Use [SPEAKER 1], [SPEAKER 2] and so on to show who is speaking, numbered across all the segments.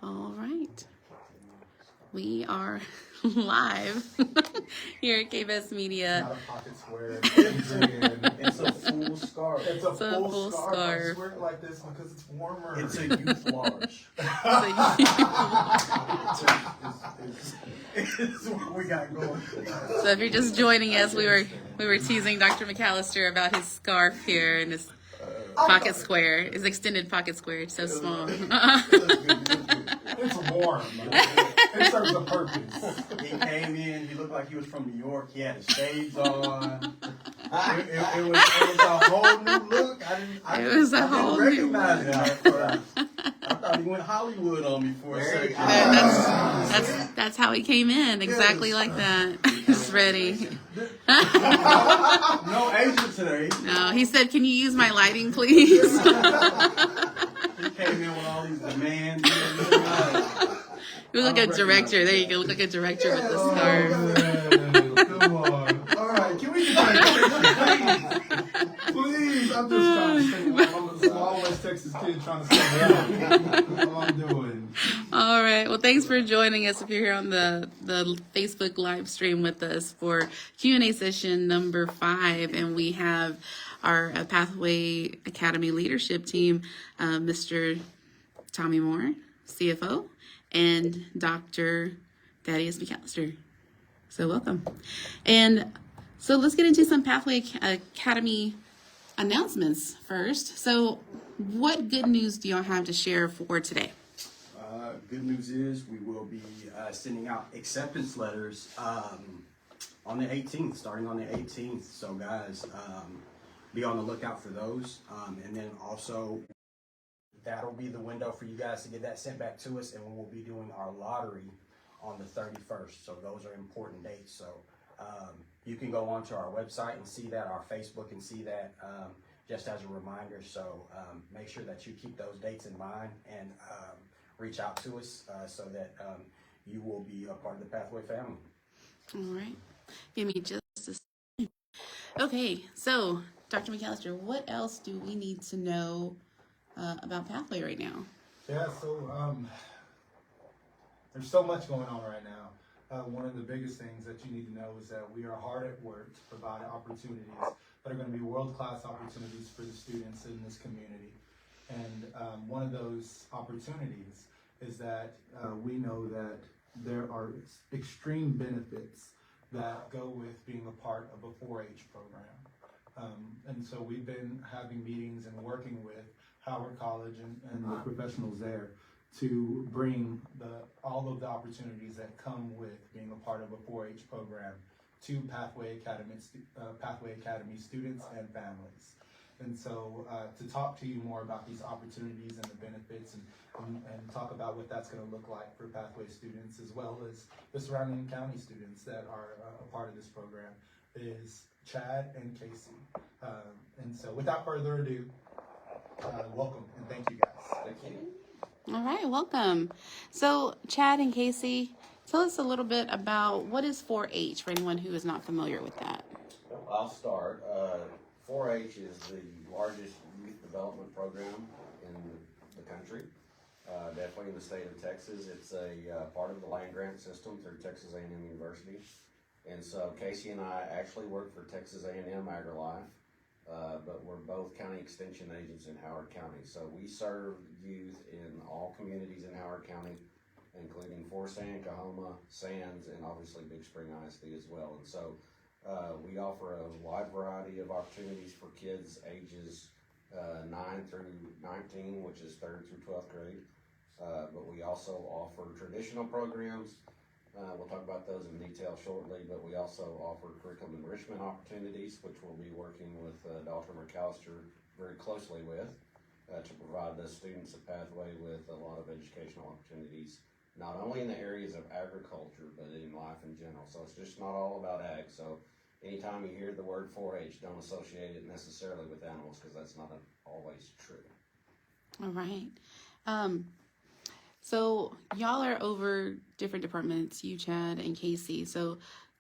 [SPEAKER 1] All right. We are live here at KBS Media.
[SPEAKER 2] Not a pocket square. It's a full scarf. It's a full scarf. I swear it like this because it's warmer. It's a youth large. It's what we got going.
[SPEAKER 1] So if you're just joining us, we were teasing Dr. McAllister about his scarf here and his pocket square, his extended pocket square. It's so small.
[SPEAKER 2] It's warm. It serves a purpose.
[SPEAKER 3] He came in, he looked like he was from New York. He had his shades on. It was a whole new look. I didn't recognize him at first. I thought he went Hollywood on me for a second.
[SPEAKER 1] That's how he came in, exactly like that. He's ready.
[SPEAKER 3] No Asia today.
[SPEAKER 1] No, he said, "Can you use my lighting, please?"
[SPEAKER 3] He came in with all these demands.
[SPEAKER 1] You look like a director. There you go. Look like a director with the scarf.
[SPEAKER 2] Come on. All right. Can we get please? I'm just trying to stay warm. I'm a small West Texas kid trying to stay warm. That's all I'm doing.
[SPEAKER 1] All right. Well, thanks for joining us if you're here on the Facebook live stream with us for Q&A session number 5. And we have our Pathway Academy leadership team, Mr. Tommy Moore, CFO, and Dr. Thaddeus McAllister. So welcome. And so let's get into some Pathway Academy announcements first. So what good news do y'all have to share for today?
[SPEAKER 3] Good news is we will be sending out acceptance letters on the 18th, starting on the 18th. So guys, be on the lookout for those. And then also, that'll be the window for you guys to get that sent back to us, and we will be doing our lottery on the 31st. So those are important dates. So you can go onto our website and see that, our Facebook, and see that just as a reminder. So make sure that you keep those dates in mind and reach out to us so that you will be a part of the Pathway family.
[SPEAKER 1] All right. Give me just a second. Okay, so Dr. McAllister, what else do we need to know about Pathway right now?
[SPEAKER 2] Yeah, so there's so much going on right now. One of the biggest things that you need to know is that we are hard at work to provide opportunities that are going to be world-class opportunities for the students in this community. And one of those opportunities is that we know that there are extreme benefits that go with being a part of a 4-H program. And so we've been having meetings and working with Howard College and the professionals there to bring all of the opportunities that come with being a part of a 4-H program to Pathway Academy students and families. And so to talk to you more about these opportunities and the benefits and talk about what that's going to look like for Pathway students as well as the surrounding county students that are a part of this program is Chad and Casey. And so without further ado, welcome and thank you guys.
[SPEAKER 3] Thank you.
[SPEAKER 1] All right, welcome. So Chad and Casey, tell us a little bit about what is 4-H for anyone who is not familiar with that.
[SPEAKER 4] I'll start. 4-H is the largest youth development program in the country, definitely in the state of Texas. It's a part of the land grant system through Texas A&M University. And so Casey and I actually work for Texas A&M AgriLife, but we're both county extension agents in Howard County. So we serve youth in all communities in Howard County, including Forsyth, Cahoma, Sands, and obviously Big Spring ISD as well. And so we offer a wide variety of opportunities for kids ages 9 through 19, which is 3rd through 12th grade. But we also offer traditional programs. We'll talk about those in detail shortly, but we also offer curriculum enrichment opportunities, which we'll be working with Dr. McAllister very closely with to provide the students at Pathway with a lot of educational opportunities, not only in the areas of agriculture, but in life in general. So it's just not all about ag. So anytime you hear the word 4-H, don't associate it necessarily with animals, because that's not always true.
[SPEAKER 1] All right. So y'all are over different departments, you, Chad, and Casey. So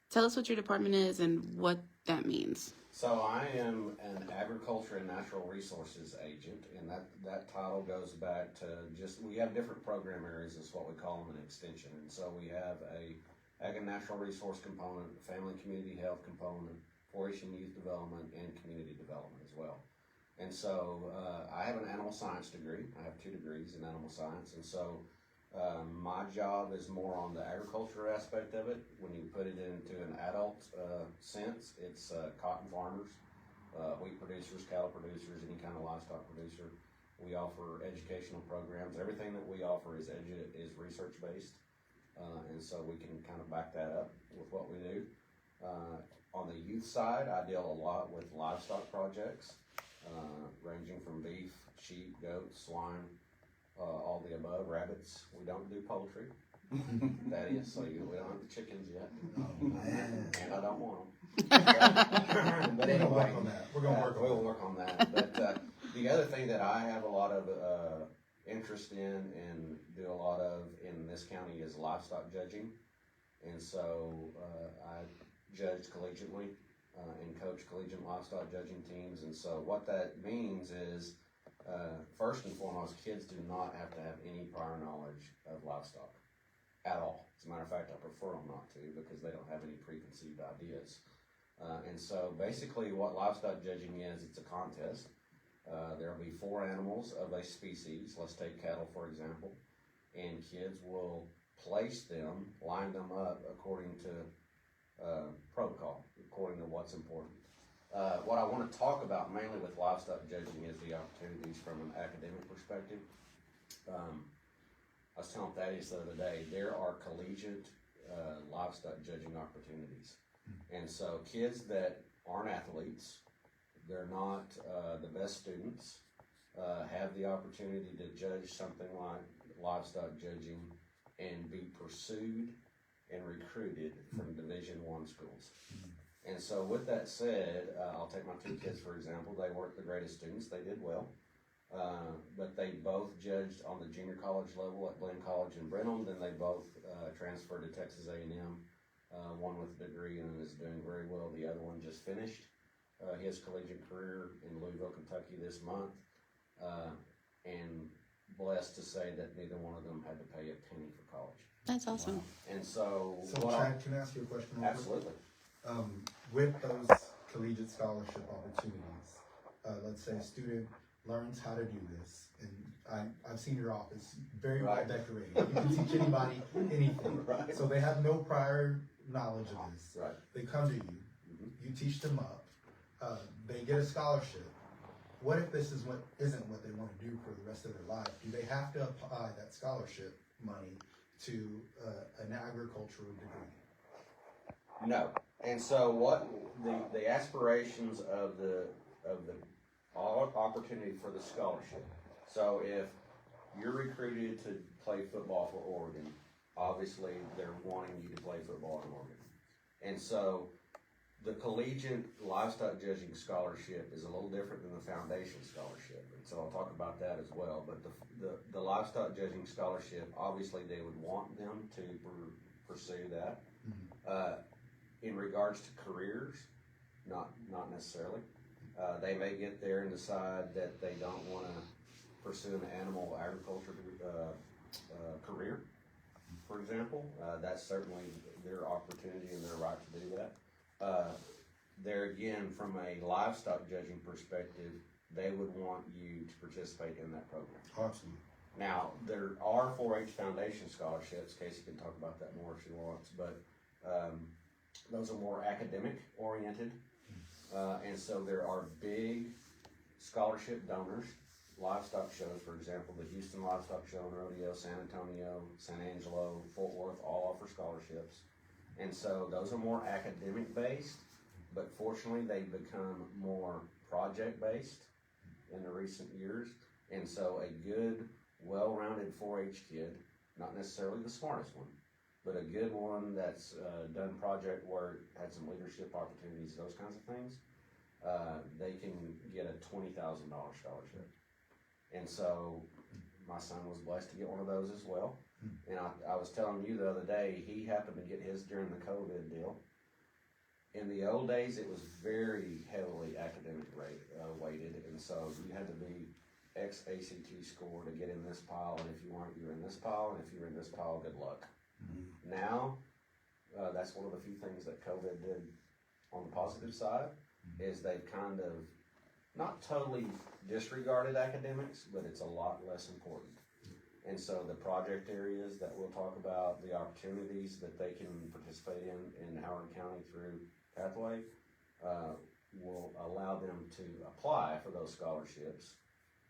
[SPEAKER 1] tell us what your department is and what that means.
[SPEAKER 4] So I am an agriculture and natural resources agent, and that title goes back to just, we have different program areas, is what we call them, an extension. And so we have a ag and natural resource component, family and community health component, 4-H and youth development, and community development as well. And so I have an animal science degree. I have 2 degrees in animal science, and so my job is more on the agriculture aspect of it. When you put it into an adult sense, it's cotton farmers, wheat producers, cattle producers, any kind of livestock producer. We offer educational programs. Everything that we offer is research based, and so we can kind of back that up with what we do. On the youth side, I deal a lot with livestock projects, ranging from beef, sheep, goats, swine, all the above, rabbits. We don't do poultry. That is, so we don't have the chickens yet. And I don't want them. But anyway,
[SPEAKER 2] work on that. We're gonna work on
[SPEAKER 4] we'll work on that. But the other thing that I have a lot of interest in and do a lot of in this county is livestock judging. And so I judge collegiately and coach collegiate livestock judging teams. And so what that means is, first and foremost, kids do not have to have any prior knowledge of livestock at all. As a matter of fact, I prefer them not to because they don't have any preconceived ideas. And so basically what livestock judging is, it's a contest. There will be 4 animals of a species. Let's take cattle, for example. And kids will place them, line them up according to protocol, according to what's important. What I want to talk about mainly with livestock judging is the opportunities from an academic perspective. I was telling Thaddeus the other day, there are collegiate livestock judging opportunities. And so kids that aren't athletes, they're not the best students, have the opportunity to judge something like livestock judging and be pursued and recruited from Division I schools. And so with that said, I'll take my 2 kids for example. They weren't the greatest students, they did well, but they both judged on the junior college level at Glenn College in Brenham. Then they both transferred to Texas A&M, one with a degree and is doing very well. The other one just finished his collegiate career in Louisville, Kentucky this month, and blessed to say that neither one of them had to pay a penny for college.
[SPEAKER 1] That's awesome.
[SPEAKER 4] And so,
[SPEAKER 2] Chad, can I ask you a question? Real quick?
[SPEAKER 4] absolutely.
[SPEAKER 2] With those collegiate scholarship opportunities, let's say a student learns how to do this, and I've seen your office, very well
[SPEAKER 4] Right.
[SPEAKER 2] decorated. You can teach anybody anything.
[SPEAKER 4] Right.
[SPEAKER 2] So they have no prior knowledge of this.
[SPEAKER 4] Right.
[SPEAKER 2] They come to you, you teach them up, they get a scholarship. What if this isn't what they want to do for the rest of their life? Do they have to apply that scholarship money to an agricultural degree?
[SPEAKER 4] No. And so what the aspirations of the opportunity for the scholarship. So if you're recruited to play football for Oregon, obviously they're wanting you to play football in Oregon. And so the collegiate livestock judging scholarship is a little different than the foundation scholarship. And so I'll talk about that as well. But the livestock judging scholarship, obviously they would want them to pursue that. In regards to careers, not necessarily. They may get there and decide that they don't want to pursue an animal agriculture career, for example. That's certainly their opportunity and their right to do that. There again, from a livestock judging perspective, they would want you to participate in that program.
[SPEAKER 2] Absolutely.
[SPEAKER 4] Now, there are 4-H Foundation scholarships. Casey can talk about that more if she wants, but those are more academic oriented. And so there are big scholarship donors. Livestock shows, for example, the Houston Livestock Show and Rodeo, San Antonio, San Angelo, Fort Worth, all offer scholarships. And so those are more academic based, but fortunately they've become more project based in the recent years. And so a good, well-rounded 4-H kid, not necessarily the smartest one, but a good one that's done project work, had some leadership opportunities, those kinds of things, they can get a $20,000 scholarship. And so my son was blessed to get one of those as well. And I was telling you the other day, he happened to get his during the COVID deal. In the old days, it was very heavily academic weighted, and so you had to be ex-ACT score to get in this pile, and if you weren't, you were in this pile, and if you were in this pile, good luck. Now, that's one of the few things that COVID did on the positive side, is they've kind of not totally disregarded academics, but it's a lot less important. And so the project areas that we'll talk about, the opportunities that they can participate in Howard County through Pathway, will allow them to apply for those scholarships,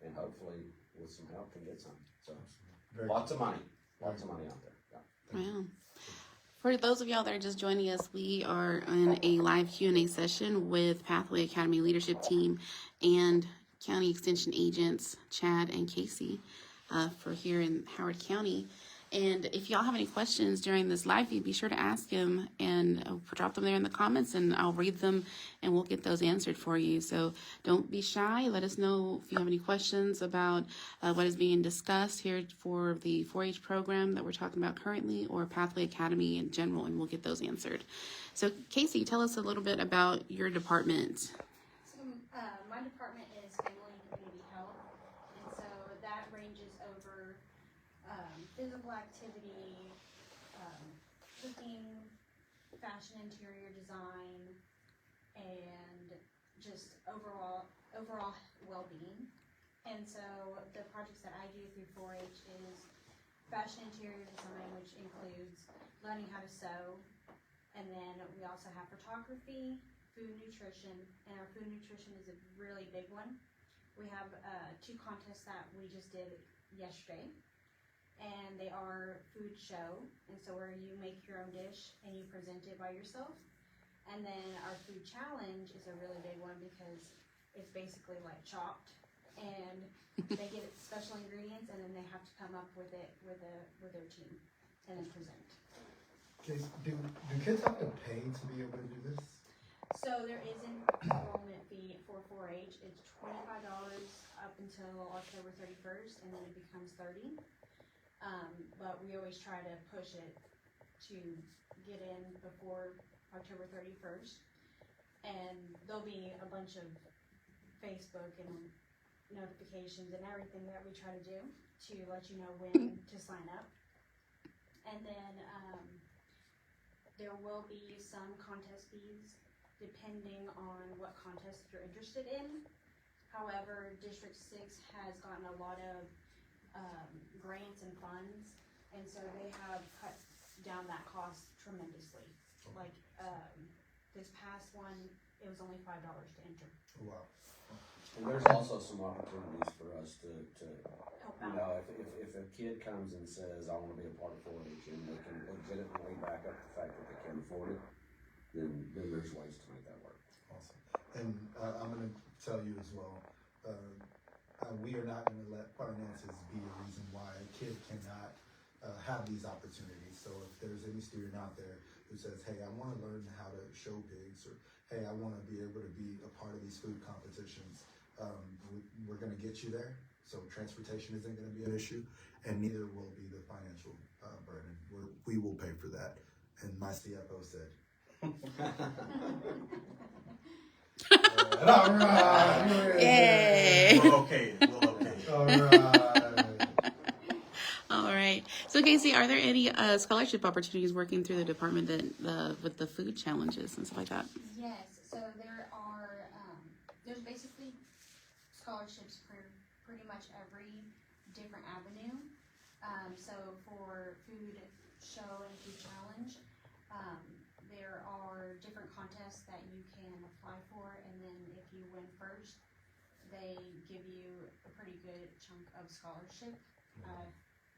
[SPEAKER 4] and hopefully with some help can get some. So lots of money out there. Yeah.
[SPEAKER 1] Wow. For those of y'all that are just joining us, we are in a live Q&A session with Pathway Academy leadership team and county extension agents Chad and Casey for here in Howard County. And if y'all have any questions during this live feed, be sure to ask them and drop them there in the comments, and I'll read them and we'll get those answered for you. So don't be shy. Let us know if you have any questions about what is being discussed here for the 4-H program that we're talking about currently, or Pathway Academy in general, and we'll get those answered. So Casey, tell us a little bit about your department.
[SPEAKER 5] So my department is family and community health, and so that ranges over physical activity, cooking, fashion, interior design, and just overall well-being. And so the projects that I do through 4-H is fashion interior design, which includes learning how to sew, and then we also have photography, food nutrition, and our food nutrition is a really big one. We have 2 contests that we just did yesterday, and they are food show, and so where you make your own dish and you present it by yourself. And then our food challenge is a really big one because it's basically like chopped, and they get special ingredients, and then they have to come up with it with their team and then present.
[SPEAKER 2] Okay, do kids have to pay to be able to do this?
[SPEAKER 5] So there is an enrollment fee for 4-H. It's $25 up until October 31st, and then it becomes $30. But we always try to push it to get in before October 31st. And there'll be a bunch of Facebook and notifications and everything that we try to do to let you know when to sign up. And then there will be some contest fees depending on what contest you're interested in. However, District 6 has gotten a lot of grants and funds, and so they have cut down that cost tremendously. Like this past one, it was only $5 to enter.
[SPEAKER 2] Wow.
[SPEAKER 4] And there's also some opportunities for us to
[SPEAKER 5] Help
[SPEAKER 4] you
[SPEAKER 5] out.
[SPEAKER 4] know, if a kid comes and says, I want to be a part of 4-H, and they can legitimately back up the fact that they can afford it, then there's ways to make that work.
[SPEAKER 2] Awesome. And I'm going to tell you as well, we are not going to let finances be a reason why a kid cannot have these opportunities. So if there's any student out there who says, hey, I want to learn how to show pigs, or hey, I want to be able to be a part of these food competitions, we're going to get you there. So transportation isn't going to be an issue, and neither will be the financial burden. We will pay for that. And my CFO said. All right.
[SPEAKER 1] Yay!
[SPEAKER 3] We'll okay.
[SPEAKER 2] All right.
[SPEAKER 1] All right. So Casey, are there any scholarship opportunities working through the department that with the food challenges and stuff like that?
[SPEAKER 5] Yes, so there are, there's basically scholarships for pretty much every different avenue. So for food show and food challenge, there are different contests that you can apply for, and then if you win first, they give you a pretty good chunk of scholarship.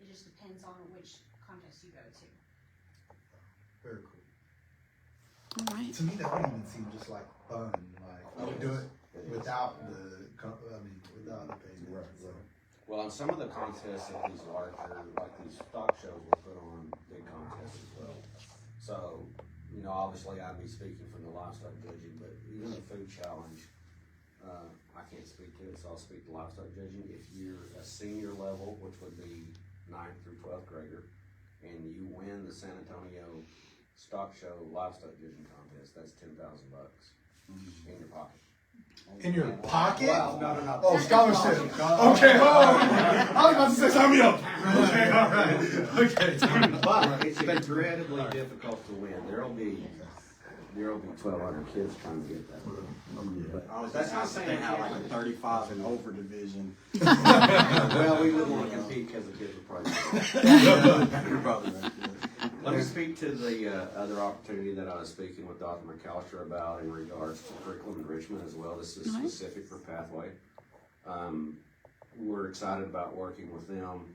[SPEAKER 5] It just depends on which contest you go to.
[SPEAKER 2] Very cool.
[SPEAKER 1] All right.
[SPEAKER 2] To me, that would even seem just like fun. Like I would do it without the payment.
[SPEAKER 3] Right.
[SPEAKER 2] So.
[SPEAKER 4] Well, and some of the contests at these larger, like these stock shows, will put on big contests as well. So, you know, obviously I'd be speaking from the livestock judging, but even the food challenge, I can't speak to it, so I'll speak to livestock judging. If you're a senior level, which would be 9th through 12th grader, and you win the San Antonio stock show livestock judging contest. That's $10,000 in your pocket.
[SPEAKER 2] In your pocket?
[SPEAKER 3] Wow, no.
[SPEAKER 2] Oh, scholarship. Okay, I was about to say, sign me up. Okay, all right. Okay.
[SPEAKER 4] But it's incredibly difficult to win. There'll be 1,200 kids trying to get that. But
[SPEAKER 3] That's not saying they have like a 35 and over division.
[SPEAKER 4] well, we wouldn't want to compete because the kids would probably.
[SPEAKER 3] You're probably right.
[SPEAKER 4] Let me speak to the other opportunity that I was speaking with Dr. McAllister about in regards to curriculum enrichment as well. This is specific for Pathway. We're excited about working with them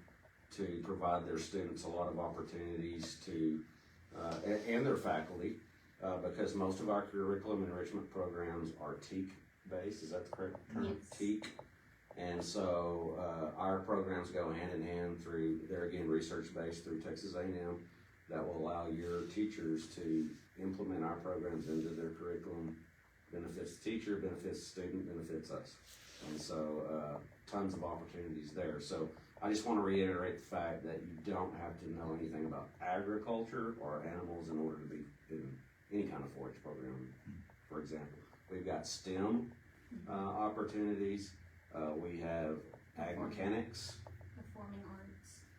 [SPEAKER 4] to provide their students a lot of opportunities to, and their faculty, because most of our curriculum enrichment programs are TEAC based. Is that the correct term?
[SPEAKER 5] Yes.
[SPEAKER 4] TEAC. And so our programs go hand in hand through, they're again research based through Texas A&M. That will allow your teachers to implement our programs into their curriculum. Benefits the teacher, benefits the student, benefits us. And so tons of opportunities there. So I just want to reiterate the fact that you don't have to know anything about agriculture or animals in order to be in any kind of 4-H program. For example, we've got STEM opportunities. We have ag mechanics,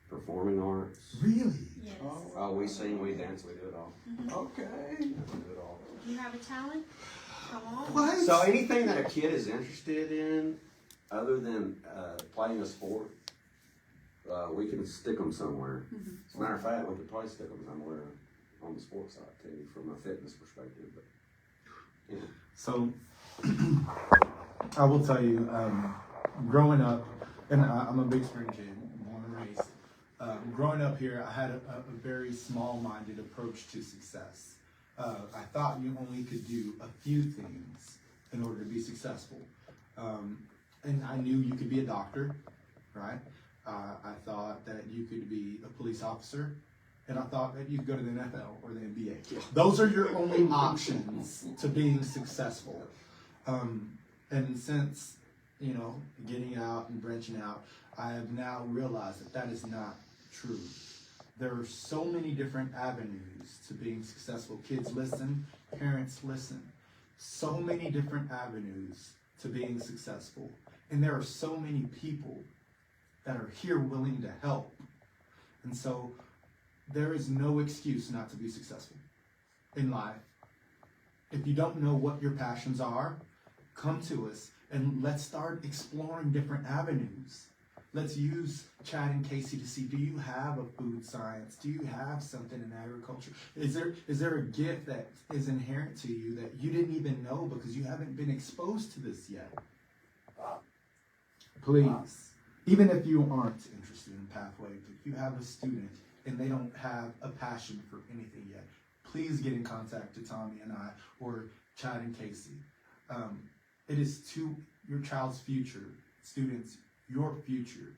[SPEAKER 4] performing arts.
[SPEAKER 2] Really?
[SPEAKER 5] Yes.
[SPEAKER 4] Oh, we sing, we dance, we do it all.
[SPEAKER 2] Okay.
[SPEAKER 4] We do it all.
[SPEAKER 5] Do you have a talent? Come on.
[SPEAKER 2] What?
[SPEAKER 4] So anything that a kid is interested in, other than playing a sport, we can stick them somewhere. As a matter of fact, we could probably stick them somewhere on the sports side too, from a fitness perspective. But yeah.
[SPEAKER 2] So, I will tell you, growing up, and I'm a Big Spring kid, born and raised. Growing up here, I had a very small-minded approach to success. I thought you only could do a few things in order to be successful. And I knew you could be a doctor, right? I thought that you could be a police officer, and I thought that you could go to the NFL or the NBA. Those are your only options to being successful. And since, getting out and branching out, I have now realized that that is not true. There are so many different avenues to being successful. Kids listen, parents listen. So many different avenues to being successful. And there are so many people that are here willing to help. And so there is no excuse not to be successful in life. If you don't know what your passions are, come to us and let's start exploring different avenues. Let's use Chad and Casey to see, do you have a food science? Do you have something in agriculture? Is there a gift that is inherent to you that you didn't even know because you haven't been exposed to this yet? Please, even if you aren't interested in Pathway, if you have a student and they don't have a passion for anything yet, please get in contact with Tommy and I or Chad and Casey. It is your child's future, students, your future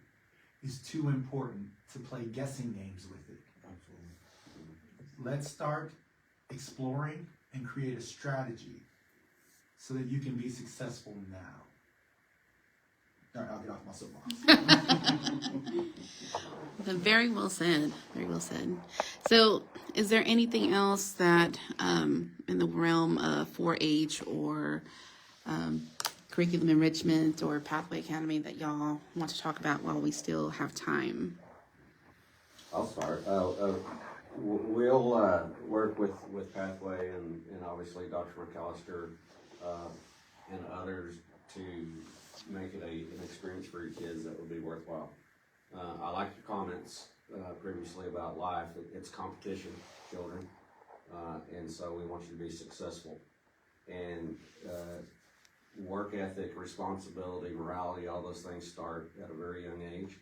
[SPEAKER 2] is too important to play guessing games with it. Absolutely. Let's start exploring and create a strategy so that you can be successful now. All right, I'll get off my soapbox.
[SPEAKER 1] Very well said. Very well said. So, is there anything else that in the realm of 4-H or curriculum enrichment or Pathway Academy that y'all want to talk about while we still have time?
[SPEAKER 4] I'll start. We'll work with Pathway and obviously Dr. McAllister and others to make it an experience for your kids that would be worthwhile. I like your comments previously about life. It's competition, children, and so we want you to be successful. And work ethic, responsibility, morality, all those things start at a very young age.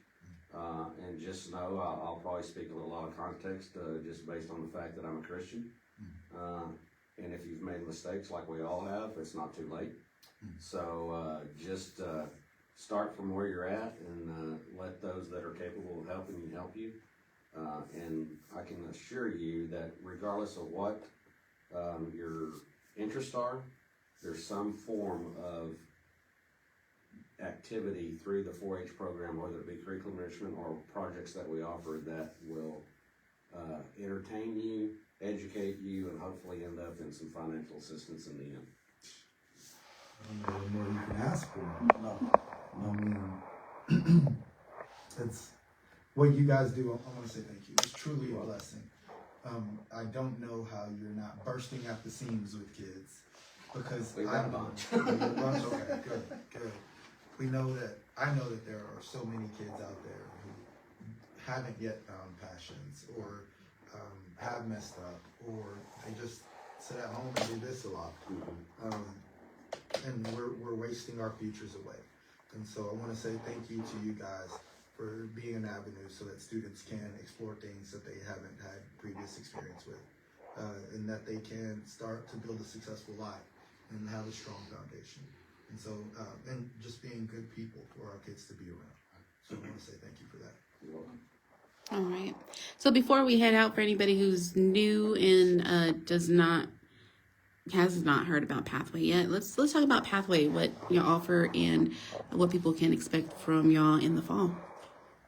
[SPEAKER 4] And just know, I'll probably speak a little out of context just based on the fact that I'm a Christian. And if you've made mistakes like we all have, it's not too late. So just start from where you're at and let those that are capable of helping you help you. And I can assure you that regardless of what your interests are, there's some form of activity through the 4-H program, whether it be curriculum enrichment or projects that we offer that will entertain you, educate you, and hopefully end up in some financial assistance in the end.
[SPEAKER 2] I don't know what more you can ask for.
[SPEAKER 3] No.
[SPEAKER 2] I mean, it's what you guys do. I want to say thank you. It's truly a blessing. I don't know how you're not bursting at the seams with kids, because
[SPEAKER 4] We've
[SPEAKER 2] I
[SPEAKER 4] got a
[SPEAKER 2] know.
[SPEAKER 4] bunch.
[SPEAKER 2] Okay, good. I know that there are so many kids out there who haven't yet found passions, or have messed up, or they just sit at home and do this a lot. And we're wasting our futures away. And so I want to say thank you to you guys for being an avenue so that students can explore things that they haven't had previous experience with, and that they can start to build a successful life and have a strong foundation. And so, and just being good people for our kids to be around. So I want to say thank you for that.
[SPEAKER 4] You're welcome.
[SPEAKER 1] All right. So before we head out, for anybody who's new and has not heard about Pathway yet, let's talk about Pathway, what you offer and what people can expect from y'all in the fall.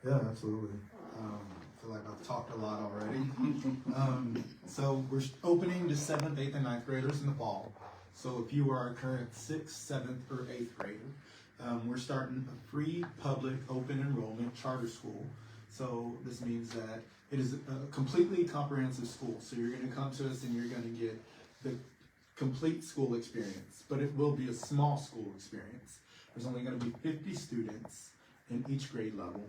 [SPEAKER 2] Yeah, absolutely. I feel like I've talked a lot already. So we're opening to 7th, 8th, and 9th graders in the fall. So if you are a current 6th, 7th, or 8th grader, we're starting a free public open enrollment charter school. So this means that it is a completely comprehensive school. So you're going to come to us and you're going to get the complete school experience, but it will be a small school experience. There's only going to be 50 students in each grade level.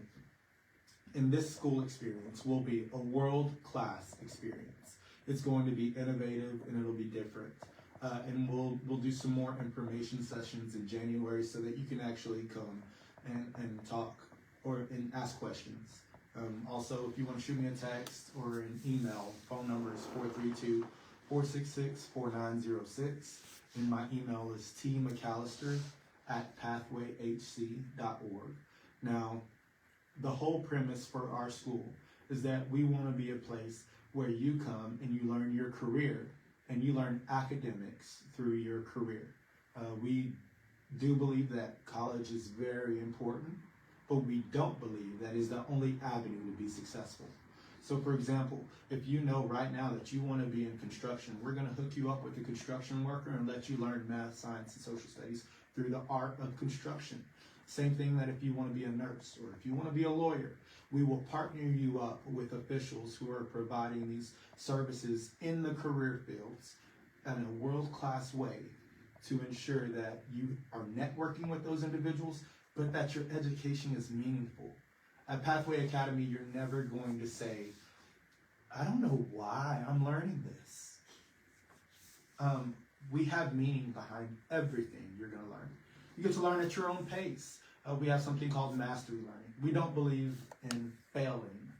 [SPEAKER 2] And this school experience will be a world-class experience. It's going to be innovative and it'll be different. And we'll do some more information sessions in January so that you can actually come and talk and ask questions. Also, if you want to shoot me a text or an email, phone number is 432-466-4906. And my email is tmcallister@pathwayhc.org. Now, the whole premise for our school is that we want to be a place where you come and you learn your career and you learn academics through your career. We do believe that college is very important, but we don't believe that is the only avenue to be successful. So for example, if you know right now that you want to be in construction, we're going to hook you up with a construction worker and let you learn math, science, and social studies through the art of construction. Same thing that if you want to be a nurse or if you want to be a lawyer, we will partner you up with officials who are providing these services in the career fields in a world-class way to ensure that you are networking with those individuals, but that your education is meaningful. At Pathway Academy, you're never going to say, I don't know why I'm learning this. We have meaning behind everything you're going to learn. You get to learn at your own pace. We have something called mastery learning. We don't believe in failing.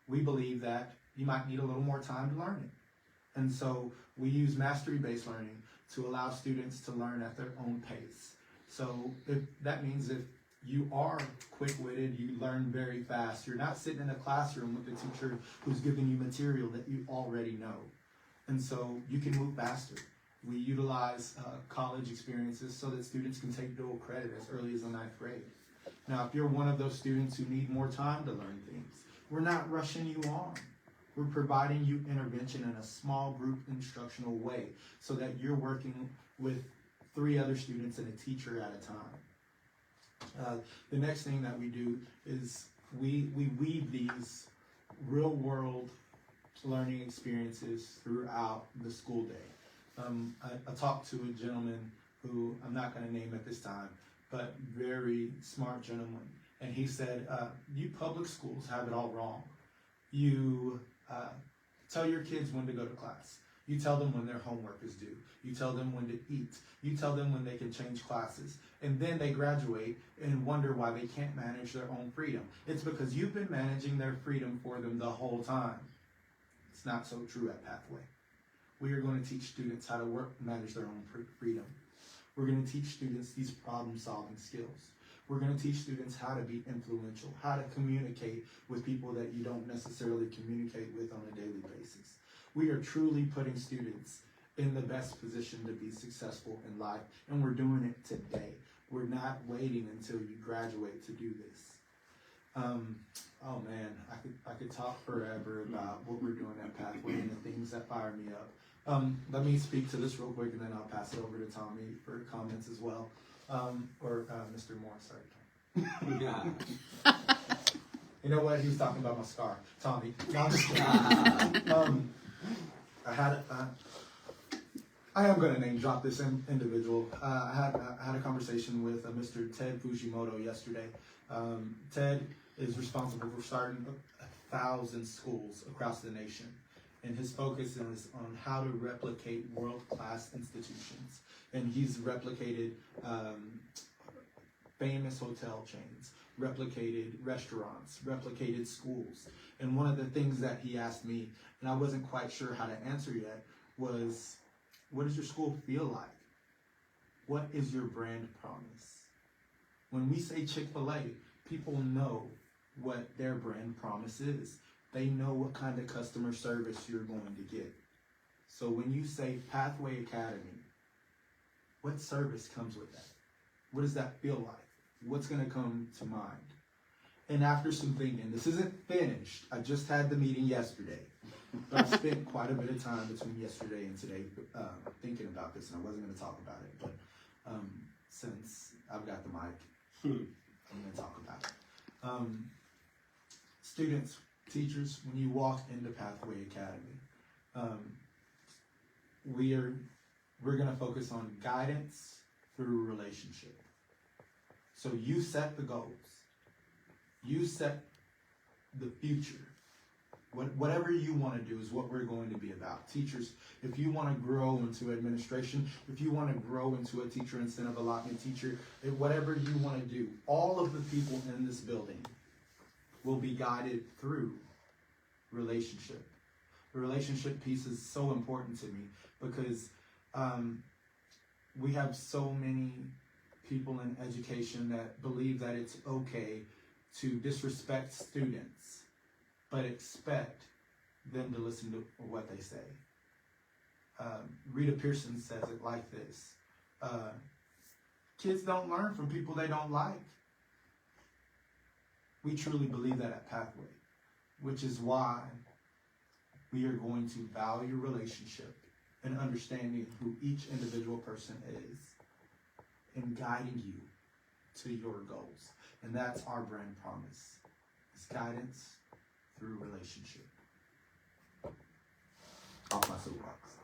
[SPEAKER 2] We believe that you might need a little more time to learn it. And so we use mastery-based learning to allow students to learn at their own pace. So that means if you are quick-witted, you learn very fast. You're not sitting in a classroom with a teacher who's giving you material that you already know. And so you can move faster. We utilize college experiences so that students can take dual credit as early as the 9th grade. Now, if you're one of those students who need more time to learn things, we're not rushing you on. We're providing you intervention in a small group instructional way so that you're working with 3 other students and a teacher at a time. The next thing that we do is we weave these real-world learning experiences throughout the school day. I talked to a gentleman who I'm not going to name at this time, but very smart gentleman, and he said, you public schools have it all wrong. You tell your kids when to go to class. You tell them when their homework is due. You tell them when to eat. You tell them when they can change classes. And then they graduate and wonder why they can't manage their own freedom. It's because you've been managing their freedom for them the whole time. It's not so true at Pathway. We are going to teach students how to manage their own freedom. We're going to teach students these problem-solving skills. We're going to teach students how to be influential, how to communicate with people that you don't necessarily communicate with on a daily basis. We are truly putting students in the best position to be successful in life, and we're doing it today. We're not waiting until you graduate to do this. Oh man, I could talk forever about what we're doing at Pathway and the things that fire me up. Let me speak to this real quick, and then I'll pass it over to Tommy for comments as well, or Mr. Moore. Sorry. You know what? He was talking about my scar, Tommy. No, I'm just kidding. I am going to name drop this individual. I had a conversation with Mr. Ted Fujimoto yesterday. Ted is responsible for starting 1,000 schools across the nation, and his focus is on how to replicate world-class institutions. And he's replicated famous hotel chains, replicated restaurants, replicated schools. And one of the things that he asked me, and I wasn't quite sure how to answer yet, was, what does your school feel like? What is your brand promise? When we say Chick-fil-A, people know what their brand promise is. They know what kind of customer service you're going to get. So when you say Pathway Academy, what service comes with that? What does that feel like? What's going to come to mind? And after some thinking, this isn't finished. I just had the meeting yesterday. But I spent quite a bit of time between yesterday and today thinking about this, and I wasn't going to talk about it. But since I've got the mic, I'm going to talk about it. Students, teachers, when you walk into Pathway Academy, we're going to focus on guidance through relationship. So you set the goals. You set the future. Whatever you want to do is what we're going to be about. Teachers, if you want to grow into administration, if you want to grow into a teacher incentive allotment teacher, whatever you want to do, all of the people in this building will be guided through relationship. The relationship piece is so important to me because we have so many people in education that believe that it's okay to disrespect students, but expect them to listen to what they say. Rita Pearson says it like this. Kids don't learn from people they don't like. We truly believe that at Pathway, which is why we are going to value relationship and understanding who each individual person is and guiding you to your goals. And that's our brand promise. It's guidance through relationship. Off my soapbox.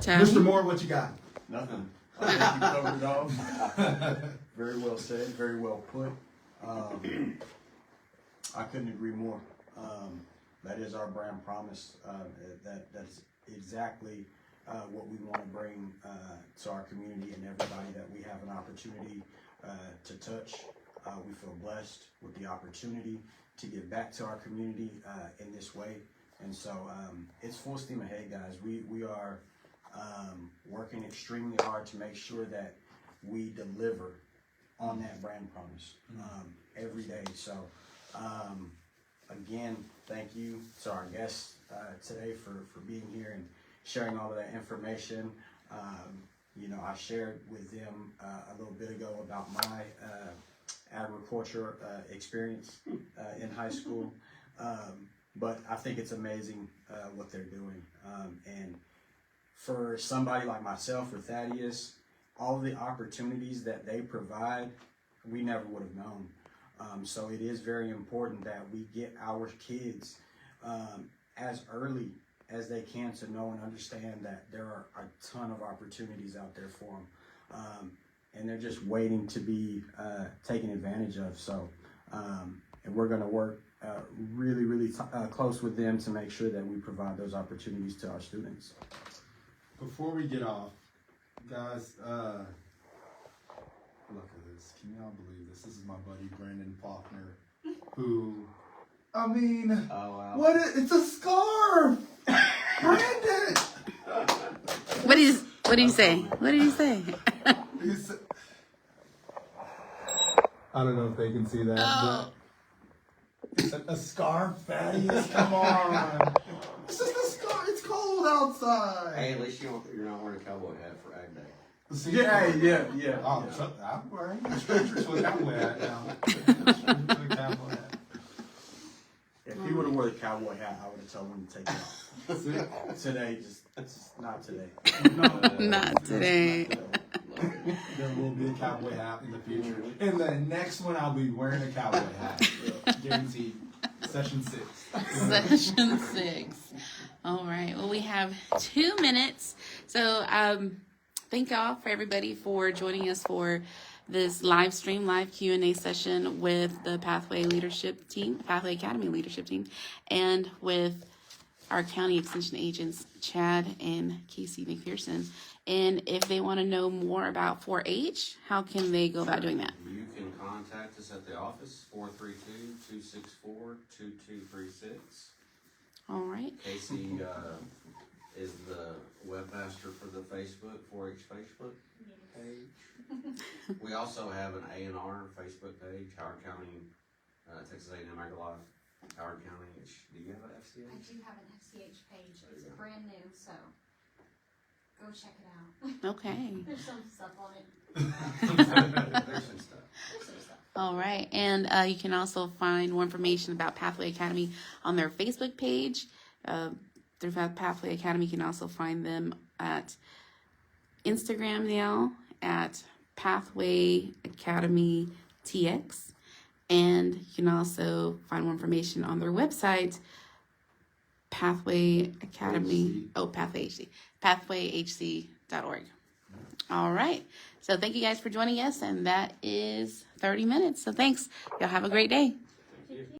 [SPEAKER 2] Mr. Moore, what you got?
[SPEAKER 3] Nothing. I think you covered it all. Very well said, very well put. I couldn't agree more. That is our brand promise. That's exactly what we want to bring to our community and everybody that we have an opportunity to touch. We feel blessed with the opportunity to give back to our community in this way. And so it's full steam ahead, guys. We are working extremely hard to make sure that we deliver on that brand promise every day. So again, thank you to our guests today for being here and sharing all of that information. You know, I shared with them a little bit ago about my agriculture experience in high school. But I think it's amazing what they're doing. And for somebody like myself or Thaddeus, all the opportunities that they provide, we never would have known. So it is very important that we get our kids as early as they can to know and understand that there are a ton of opportunities out there for them. And they're just waiting to be taken advantage of. So, and we're going to work really close with them to make sure that we provide those opportunities to our students.
[SPEAKER 2] Before we get off, guys, look at this. Can y'all believe this? This is my buddy Brandon Faulkner, who, I mean,
[SPEAKER 3] Oh, wow.
[SPEAKER 2] it's a scarf! Brandon!
[SPEAKER 1] What do you say? What do you say?
[SPEAKER 2] I don't know if they can see that,
[SPEAKER 1] Oh.
[SPEAKER 2] but it's a scarf, Thaddeus. Come on. It's just a scarf. It's cold outside.
[SPEAKER 4] Hey, at least you're not wearing a cowboy hat for Ag Day.
[SPEAKER 2] See,
[SPEAKER 3] Yeah.
[SPEAKER 2] Oh, I'm wearing the scriptures with cowboy hat now. Scriptures with cowboy hat.
[SPEAKER 3] If he would have wore the cowboy hat, I would have told him to take it off. Today, just not today.
[SPEAKER 1] Not today.
[SPEAKER 2] There will be a cowboy hat in the future. And the next one, I'll be wearing a cowboy hat. Guaranteed. Session 6.
[SPEAKER 1] Session 6. All right. Well, we have 2 minutes. So, thank y'all for everybody for joining us for this live stream, live Q&A session with the Pathway Leadership Team, Pathway Academy Leadership Team, and with our county extension agents, Chad and Casey McPherson. And if they want to know more about 4-H, how can they go about doing that?
[SPEAKER 4] You can contact us at the office, 432-264-2236.
[SPEAKER 1] All right.
[SPEAKER 4] Casey is the webmaster for the Facebook, 4-H Facebook page. We also have an A&R Facebook page, Howard County, Texas A&M AgriLife, Howard County. Do you have an FCH?
[SPEAKER 5] I do have an FCH page.
[SPEAKER 4] There you
[SPEAKER 5] It's
[SPEAKER 4] go.
[SPEAKER 5] brand new, so go check it out.
[SPEAKER 1] Okay.
[SPEAKER 5] There's some stuff on it.
[SPEAKER 4] There's some stuff.
[SPEAKER 5] There's some stuff.
[SPEAKER 1] All right. And you can also find more information about Pathway Academy on their Facebook page. Through Pathway Academy, you can also find them at Instagram now at Pathway Academy TX. And you can also find more information on their website, Pathway Academy. Pathway HC. PathwayHC.org. All right. So thank you guys for joining us. And that is 30 minutes. So thanks. Y'all have a great day.